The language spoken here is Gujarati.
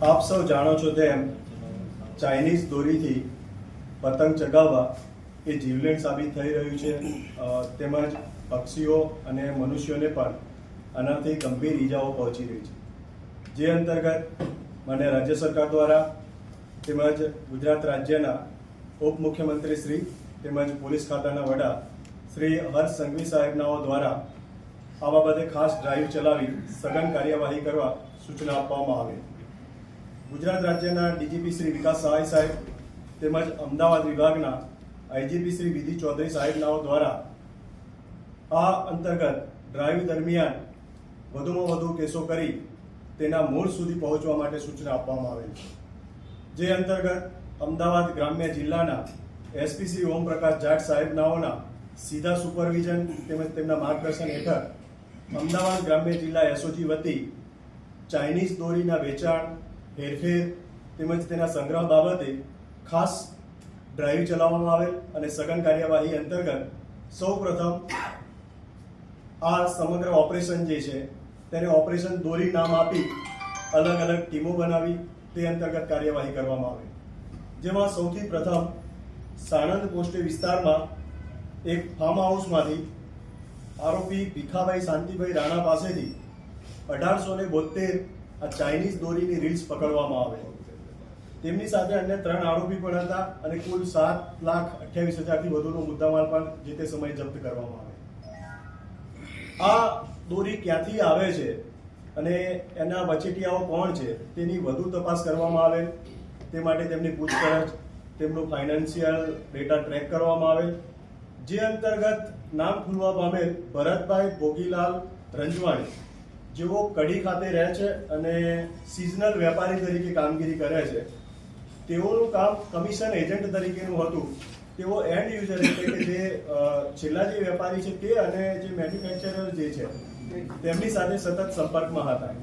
આપ સૌ જાણો છો તેમ ચાઇનીઝ દોરીથી પતંગ ચગાવવા એ જીવલેણ સાબિત થઈ રહ્યું છે, તેમજ પક્ષીઓ અને મનુષ્યોને પણ આનાથી ગંભીર ઈજાઓ પહોંચી રહી છે। જે અંતર્ગત મને રાજ્ય સરકાર દ્વારા તેમજ ગુજરાત રાજ્યના ઉપમુખ્યમંત્રી શ્રી તેમજ પોલીસ ખાતાના વડા શ્રી હર્ષ સંઘવી સાહેબનાઓ દ્વારા આ બાબતે ખાસ ડ્રાઈવ ચલાવી સઘન કાર્યવાહી કરવા સૂચના આપવામાં આવી। ગુજરાત રાજ્યના ડીજીપી શ્રી વિકાસ સહાય સાહેબ તેમજ અમદાવાદ વિભાગના આઈજીપી શ્રી વિધિ ચૌધરી સાહેબનાઓ દ્વારા આ અંતર્ગત ડ્રાઈવ દરમિયાન વધુમાં વધુ કેસો કરી તેના મૂળ સુધી પહોંચવા માટે સૂચના આપવામાં આવેલ છે। જે અંતર્ગત અમદાવાદ ગ્રામ્ય જિલ્લાના એસપી શ્રી ઓમપ્રકાશ જાટ સાહેબનાઓના સીધા સુપરવિઝન તેમજ તેમના માર્ગદર્શન હેઠળ અમદાવાદ ગ્રામ્ય જિલ્લા એસઓજી વતી ચાઇનીઝ દોરીના વેચાણ, હેરફેર તેમજ તેના સંગ્રહ બાબતે ખાસ ડ્રાઈવ ચલાવવામાં આવેલ અને સઘન કાર્યવાહી અંતર્ગત સૌ પ્રથમ આ સમગ્ર ઓપરેશન જે છે તેને ઓપરેશન દોરી નામ આપી અલગ અલગ ટીમો બનાવી તે અંતર્ગત કાર્યવાહી કરવામાં આવી, જેમાં સૌથી પ્રથમ સાણંદ પોસ્ટે વિસ્તારમાં એક ફાર્મ હાઉસમાંથી આરોપી ભીખાભાઈ શાંતિભાઈ રાણા પાસેથી 1872 આ ચાઇનીઝ દોરીની રીલ્સ પકડવામાં આવે। તેમની સાથે અન્ય 3 આરોપી પણ હતા અને કુલ 7,28,000થી વધુનો મુદ્દામાલ પણ જે તે સમયે જપ્ત કરવામાં આવે। આ દોરી ક્યાંથી આવે છે અને એના વચેટિયાઓ કોણ છે તેની વધુ તપાસ કરવામાં આવે, તે માટે તેમની પૂછપરછ, તેમનું ફાઇનાન્શિયલ ડેટા ટ્રેક કરવામાં આવે। જે અંતર્ગત નામ ખુલવા પામેલ ભરતભાઈ ભોગીલાલ રંજવાણી, જેઓ કડી ખાતે રહે છે અને સિઝનલ વેપારી તરીકે કામગીરી કરે છે, તેઓનું કામ કમિશન એજન્ટ તરીકેનું હતું। તેઓ એન્ડ યુઝર એટલે કે જે છેલ્લા જે વેપારી છે તે અને જે મેન્યુફેક્ચરર જે છે તેમની સાથે સતત સંપર્કમાં હતા।